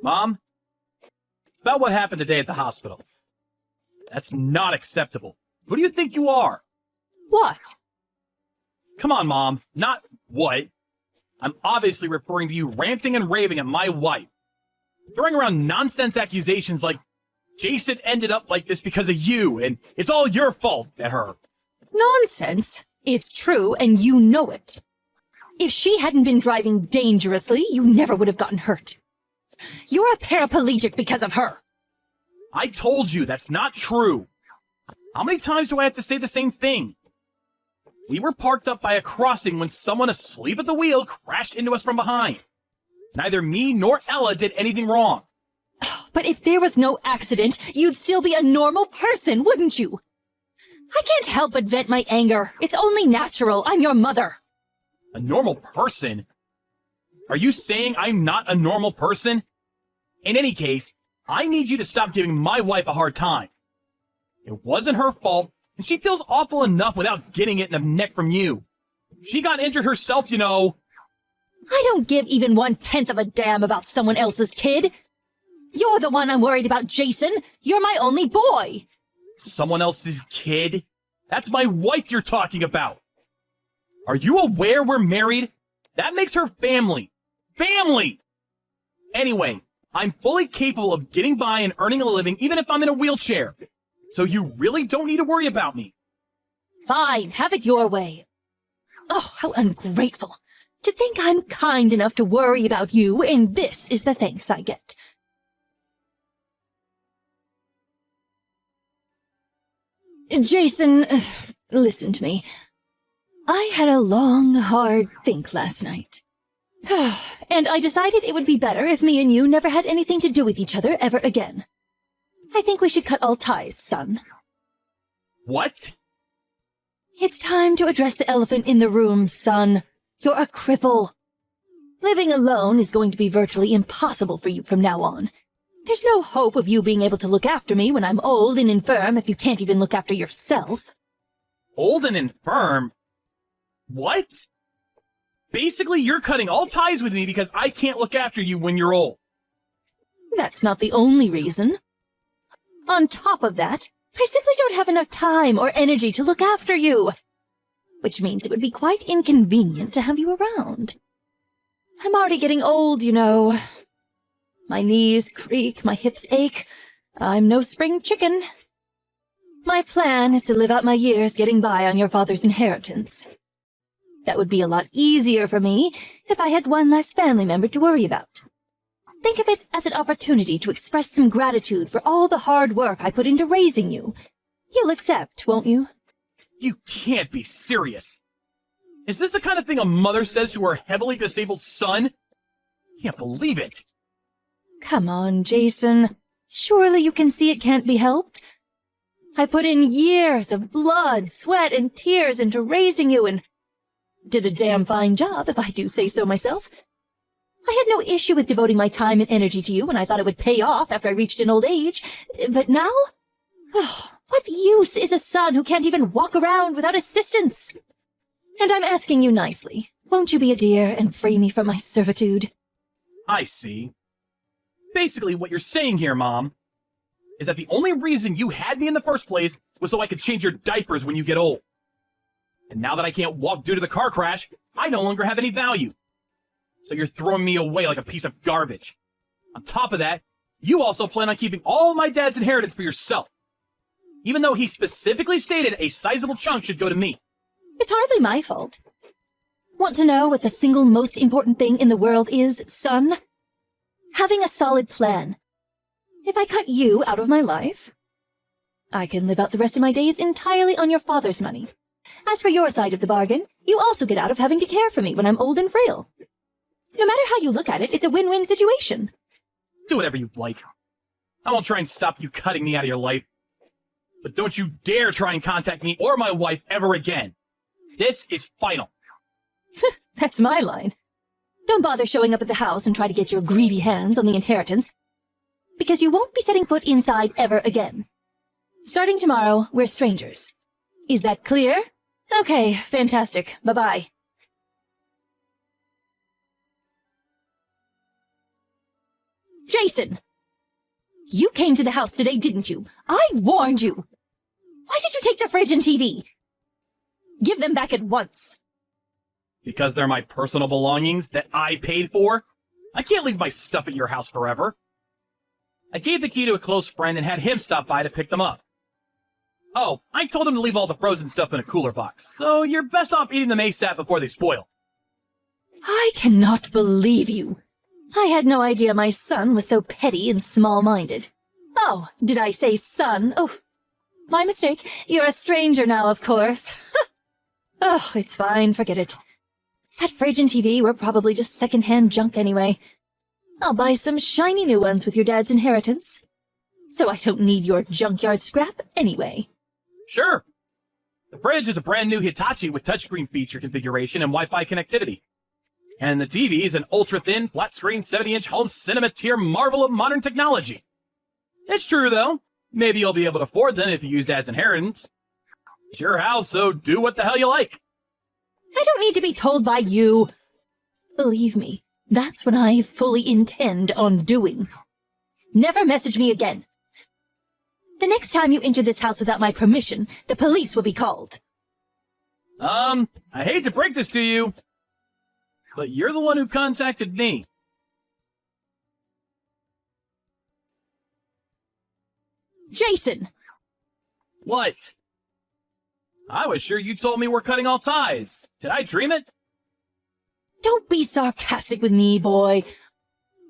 Mom, it's about what happened today at the hospital. That's not acceptable. Who do you think you are? What? Come on, Mom. Not what. I'm obviously referring to you ranting and raving at my wife. Throwing around nonsense accusations like Jason ended up like this because of you, and it's all your fault at her. Nonsense. It's true, and you know it. If she hadn't been driving dangerously, you never would have gotten hurt. You're a paraplegic because of her. I told you that's not true. How many times do I have to say the same thing? We were parked up by a crossing when someone asleep at the wheel crashed into us from behind. Neither me nor Ella did anything wrong. But if there was no accident, you'd still be a normal person, wouldn't you? I can't help but vent my anger. It's only natural. I'm your mother. A normal person? Are you saying I'm not a normal person? In any case, I need you to stop giving my wife a hard time. It wasn't her fault, and she feels awful enough without getting it in the neck from you. She got injured herself, you know. I don't give even 1/10 of a damn about someone else's kid. You're the one I'm worried about, Jason. You're my only boy. Someone else's kid? That's my wife you're talking about. Are you aware we're married? That makes her family. Family! Anyway, I'm fully capable of getting by and earning a living even if I'm in a wheelchair. So you really don't need to worry about me. Fine, have it your way. Oh, how ungrateful. To think I'm kind enough to worry about you, and this is the thanks I get. Jason, listen to me. I had a long, hard think last night. And I decided it would be better if me and you never had anything to do with each other ever again. I think we should cut all ties, son. What? It's time to address the elephant in the room, son. You're a cripple. Living alone is going to be virtually impossible for you from now on. There's no hope of you being able to look after me when I'm old and infirm if you can't even look after yourself. Old and infirm? What? Basically, you're cutting all ties with me because I can't look after you when you're old. That's not the only reason. On top of that, I simply don't have enough time or energy to look after you. Which means it would be quite inconvenient to have you around. I'm already getting old, you know. My knees creak, my hips ache. I'm no spring chicken. My plan is to live out my years getting by on your father's inheritance. That would be a lot easier for me if I had one less family member to worry about. Think of it as an opportunity to express some gratitude for all the hard work I put into raising you. You'll accept, won't you? You can't be serious. Is this the kind of thing a mother says to her heavily disabled son? Can't believe it. Come on, Jason. Surely you can see it can't be helped. I put in years of blood, sweat, and tears into raising you and did a damn fine job, if I do say so myself. I had no issue with devoting my time and energy to you when I thought it would pay off after I reached an old age. But now? Oh, what use is a son who can't even walk around without assistance? And I'm asking you nicely. Won't you be a dear and free me from my servitude? I see. Basically, what you're saying here, Mom, is that the only reason you had me in the first place was so I could change your diapers when you get old. And now that I can't walk due to the car crash, I no longer have any value. So you're throwing me away like a piece of garbage. On top of that, you also plan on keeping all my dad's inheritance for yourself. Even though he specifically stated a sizable chunk should go to me. It's hardly my fault. Want to know what the single most important thing in the world is, son? Having a solid plan. If I cut you out of my life, I can live out the rest of my days entirely on your father's money. As for your side of the bargain, you also get out of having to care for me when I'm old and frail. No matter how you look at it, it's a win-win situation. Do whatever you like. I won't try and stop you cutting me out of your life. But don't you dare try and contact me or my wife ever again. This is final. That's my line. Don't bother showing up at the house and try to get your greedy hands on the inheritance, because you won't be setting foot inside ever again. Starting tomorrow, we're strangers. Is that clear? Okay, fantastic. Bye-bye. Jason! You came to the house today, didn't you? I warned you! Why did you take the fridge and TV? Give them back at once. Because they're my personal belongings that I paid for? I can't leave my stuff at your house forever. I gave the key to a close friend and had him stop by to pick them up. Oh, I told him to leave all the frozen stuff in a cooler box, so you're best off eating them ASAP before they spoil. I cannot believe you. I had no idea my son was so petty and small-minded. Oh, did I say son? Oh, my mistake. You're a stranger now, of course. Oh, it's fine, forget it. That fridge and TV were probably just second-hand junk anyway. I'll buy some shiny new ones with your dad's inheritance. So I don't need your junkyard scrap anyway. Sure. The fridge is a brand new Hitachi with touchscreen feature configuration and Wi-Fi connectivity. And the TV is an ultra-thin, flat-screen, 70-inch home cinema tier marvel of modern technology. It's true, though. Maybe you'll be able to afford them if you use Dad's inheritance. It's your house, so do what the hell you like. I don't need to be told by you. Believe me, that's what I fully intend on doing. Never message me again. The next time you enter this house without my permission, the police will be called. I hate to break this to you, but you're the one who contacted me. Jason! What? I was sure you told me we're cutting all ties. Did I dream it? Don't be sarcastic with me, boy.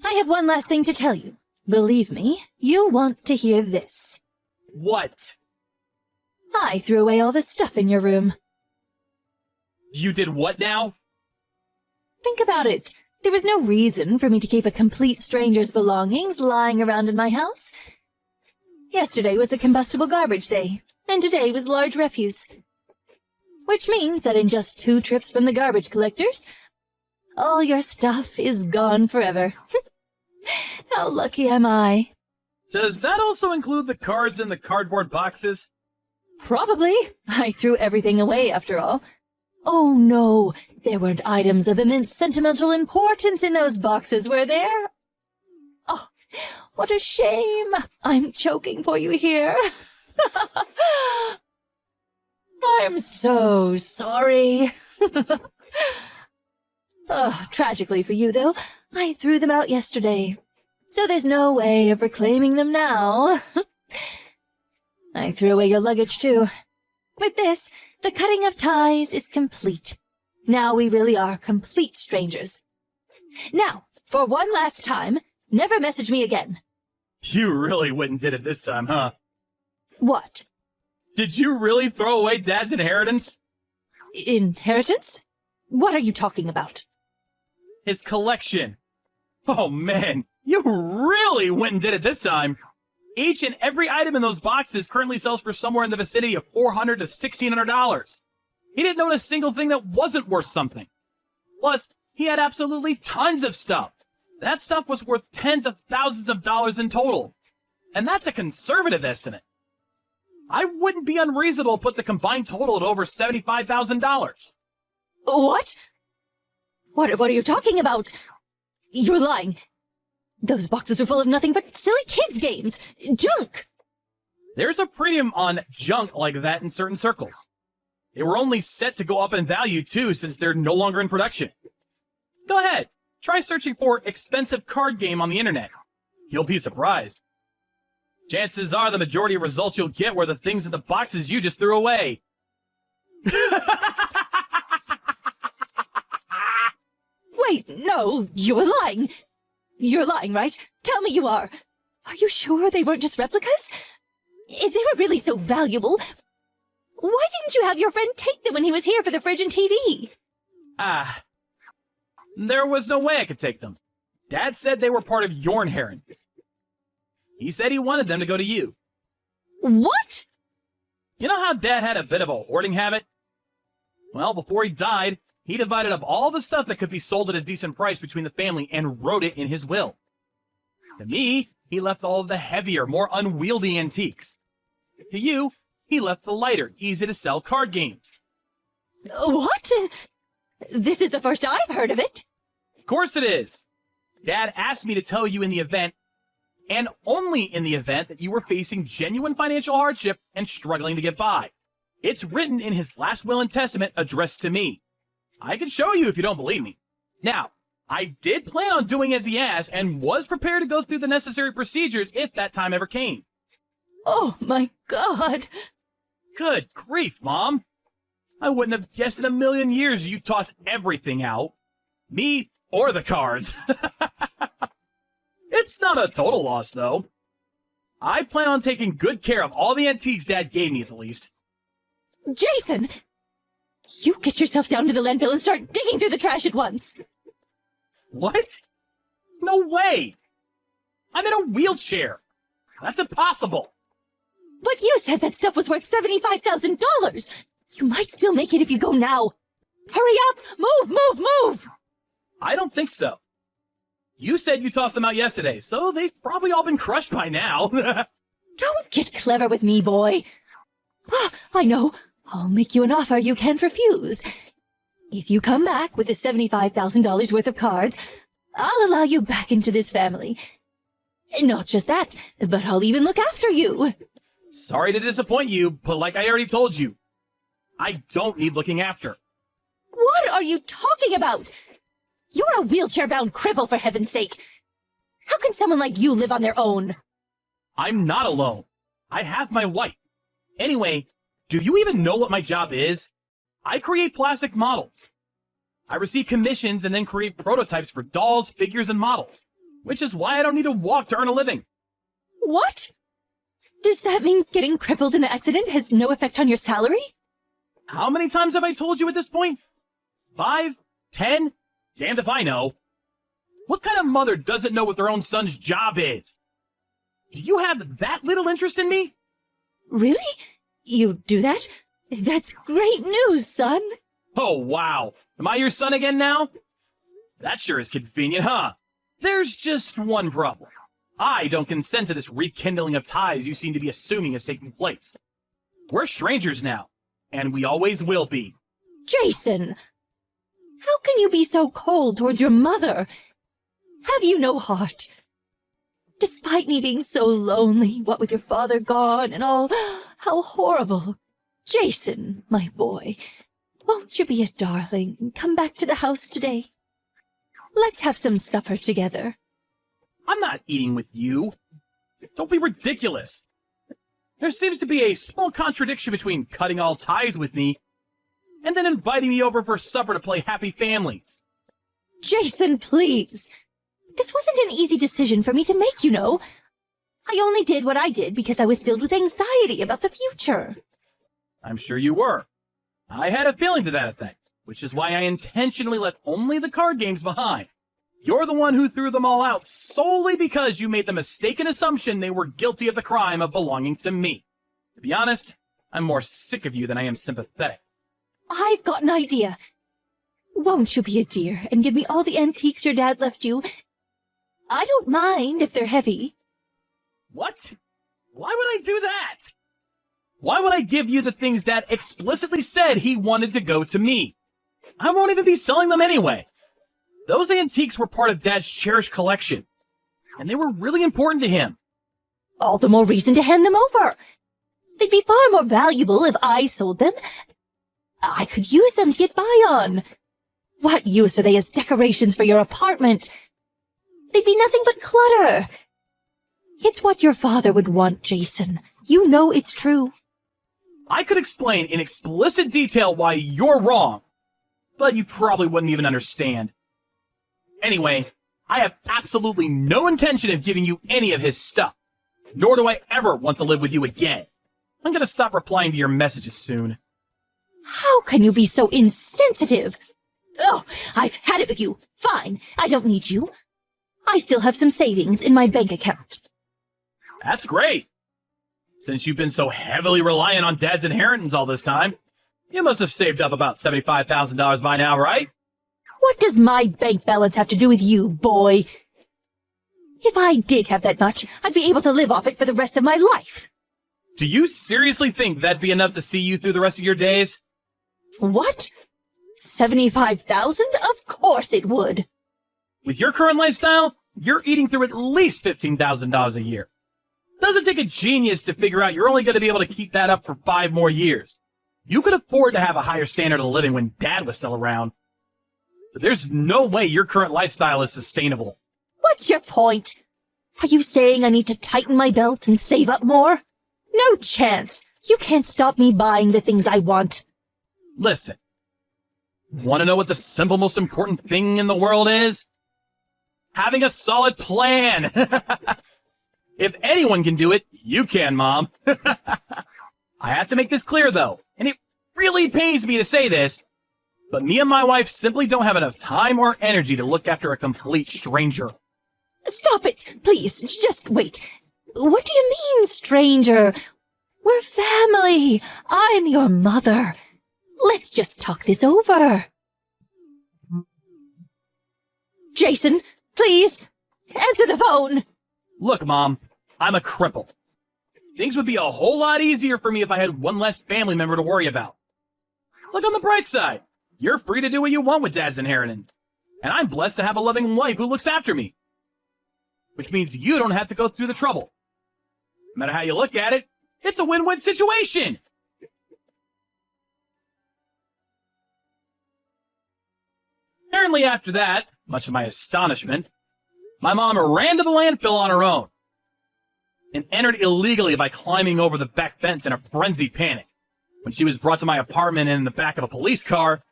I have one last thing to tell you. Believe me, you want to hear this. What? I threw away all the stuff in your room. You did what now? Think about it. There was no reason for me to keep a complete stranger's belongings lying around in my house. Yesterday was a combustible garbage day, and today was large refuse. Which means that in just 2 trips from the garbage collectors, all your stuff is gone forever. How lucky am I? Does that also include the cards in the cardboard boxes? Probably. I threw everything away after all. Oh no, there weren't items of immense sentimental importance in those boxes, were there? Oh, what a shame. I'm choking for you here. I'm so sorry. Oh, tragically for you, though, I threw them out yesterday. So there's no way of reclaiming them now. I threw away your luggage, too. With this, the cutting of ties is complete. Now we really are complete strangers. Now, for one last time, never message me again. You really went and did it this time, huh? What? Did you really throw away Dad's inheritance? Inheritance? What are you talking about? His collection. Oh man, you really went and did it this time. Each and every item in those boxes currently sells for somewhere in the vicinity of $400 to $1,600. He didn't own a single thing that wasn't worth something. Plus, he had absolutely tons of stuff. That stuff was worth tens of thousands of dollars in total. And that's a conservative estimate. I wouldn't be unreasonable to put the combined total at over $75,000. What? What are you talking about? You're lying. Those boxes are full of nothing but silly kids' games. Junk! There's a premium on junk like that in certain circles. They were only set to go up in value too since they're no longer in production. Go ahead, try searching for expensive card game on the internet. You'll be surprised. Chances are the majority of results you'll get were the things in the boxes you just threw away. Wait, no, you're lying. You're lying, right? Tell me you are. Are you sure they weren't just replicas? If they were really so valuable, why didn't you have your friend take them when he was here for the fridge and TV? There was no way I could take them. Dad said they were part of your inheritance. He said he wanted them to go to you. What? You know how Dad had a bit of a hoarding habit? Well, before he died, he divided up all the stuff that could be sold at a decent price between the family and wrote it in his will. To me, he left all of the heavier, more unwieldy antiques. To you, he left the lighter, easy-to-sell card games. What? This is the first I've heard of it. Of course it is. Dad asked me to tell you in the event and only in the event that you were facing genuine financial hardship and struggling to get by. It's written in his last will and testament addressed to me. I can show you if you don't believe me. Now, I did plan on doing as he asked and was prepared to go through the necessary procedures if that time ever came. Oh my God. Good grief, Mom. I wouldn't have guessed in a million years you'd toss everything out. Me or the cards. It's not a total loss, though. I plan on taking good care of all the antiques Dad gave me, at the least. Jason! You get yourself down to the landfill and start digging through the trash at once. What? No way! I'm in a wheelchair. That's impossible. But you said that stuff was worth $75,000. You might still make it if you go now. Hurry up! Move! I don't think so. You said you tossed them out yesterday, so they've probably all been crushed by now. Don't get clever with me, boy. I know. I'll make you an offer you can't refuse. If you come back with the $75,000 worth of cards, I'll allow you back into this family. Not just that, but I'll even look after you. Sorry to disappoint you, but like I already told you, I don't need looking after. What are you talking about? You're a wheelchair-bound cripple, for heaven's sake. How can someone like you live on their own? I'm not alone. I have my wife. Anyway, do you even know what my job is? I create plastic models. I receive commissions and then create prototypes for dolls, figures, and models, which is why I don't need to walk to earn a living. What? Does that mean getting crippled in the accident has no effect on your salary? How many times have I told you at this point? 5? 10? Damned if I know. What kind of mother doesn't know what their own son's job is? Do you have that little interest in me? Really? You do that? That's great news, son. Oh, wow. Am I your son again now? That sure is convenient, huh? There's just one problem. I don't consent to this rekindling of ties you seem to be assuming is taking place. We're strangers now, and we always will be. Jason! How can you be so cold towards your mother? Have you no heart? Despite me being so lonely, what with your father gone and all, how horrible. Jason, my boy, won't you be a darling and come back to the house today? Let's have some supper together. I'm not eating with you. Don't be ridiculous. There seems to be a small contradiction between cutting all ties with me and then inviting me over for supper to play Happy Families. Jason, please. This wasn't an easy decision for me to make, you know. I only did what I did because I was filled with anxiety about the future. I'm sure you were. I had a feeling to that effect, which is why I intentionally left only the card games behind. You're the one who threw them all out solely because you made the mistaken assumption they were guilty of the crime of belonging to me. To be honest, I'm more sick of you than I am sympathetic. I've got an idea. Won't you be a dear and give me all the antiques your dad left you? I don't mind if they're heavy. What? Why would I do that? Why would I give you the things Dad explicitly said he wanted to go to me? I won't even be selling them anyway. Those antiques were part of Dad's cherished collection, and they were really important to him. All the more reason to hand them over. They'd be far more valuable if I sold them. I could use them to get by on. What use are they as decorations for your apartment? They'd be nothing but clutter. It's what your father would want, Jason. You know it's true. I could explain in explicit detail why you're wrong, but you probably wouldn't even understand. Anyway, I have absolutely no intention of giving you any of his stuff, nor do I ever want to live with you again. I'm gonna stop replying to your messages soon. How can you be so insensitive? Oh, I've had it with you. Fine, I don't need you. I still have some savings in my bank account. That's great. Since you've been so heavily reliant on Dad's inheritance all this time, you must have saved up about $75,000 by now, right? What does my bank balance have to do with you, boy? If I did have that much, I'd be able to live off it for the rest of my life. Do you seriously think that'd be enough to see you through the rest of your days? What? 75,000? Of course it would. With your current lifestyle, you're eating through at least $15,000 a year. Doesn't take a genius to figure out you're only going to be able to keep that up for 5 more years. You could afford to have a higher standard of living when Dad was still around. But there's no way your current lifestyle is sustainable. What's your point? Are you saying I need to tighten my belt and save up more? No chance. You can't stop me buying the things I want. Listen. Want to know what the simple, most important thing in the world is? Having a solid plan. If anyone can do it, you can, Mom. I have to make this clear, though, and it really pains me to say this, but me and my wife simply don't have enough time or energy to look after a complete stranger. Stop it, please. Just wait. What do you mean, stranger? We're family. I'm your mother. Let's just talk this over. Jason, please, answer the phone. Look, Mom, I'm a cripple. Things would be a whole lot easier for me if I had one less family member to worry about. Look on the bright side. You're free to do what you want with Dad's inheritance. And I'm blessed to have a loving wife who looks after me. Which means you don't have to go through the trouble. No matter how you look at it, it's a win-win situation. Apparently after that, much to my astonishment, my mom ran to the landfill on her own and entered illegally by climbing over the back fence in a frenzied panic. When she was brought to my apartment in the back of a police car,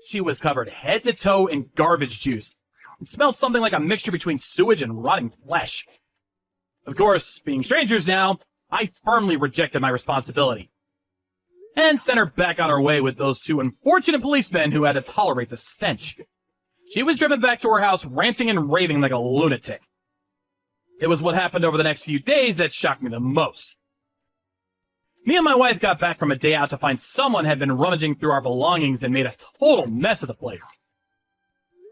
she was covered head to toe in garbage juice. It smelled something like a mixture between sewage and rotting flesh. Of course, being strangers now, I firmly rejected my responsibility and sent her back on her way with those 2 unfortunate policemen who had to tolerate the stench. She was driven back to her house ranting and raving like a lunatic. It was what happened over the next few days that shocked me the most. Me and my wife got back from a day out to find someone had been rummaging through our belongings and made a total mess of the place.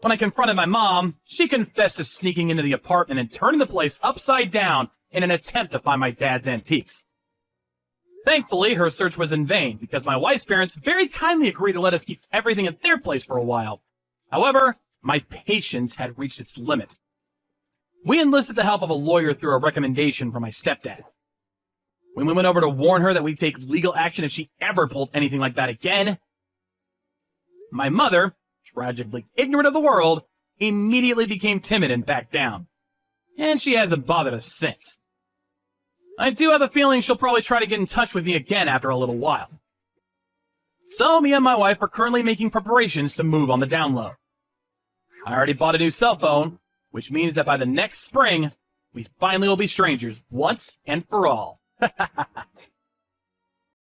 When I confronted my mom, she confessed to sneaking into the apartment and turning the place upside down in an attempt to find my dad's antiques. Thankfully, her search was in vain because my wife's parents very kindly agreed to let us keep everything at their place for a while. However, my patience had reached its limit. We enlisted the help of a lawyer through a recommendation from my stepdad. When we went over to warn her that we'd take legal action if she ever pulled anything like that again, my mother, tragically ignorant of the world, immediately became timid and backed down. And she hasn't bothered us since. I do have a feeling she'll probably try to get in touch with me again after a little while. So me and my wife are currently making preparations to move on the down low. I already bought a new cell phone, which means that by the next spring, we finally will be strangers once and for all.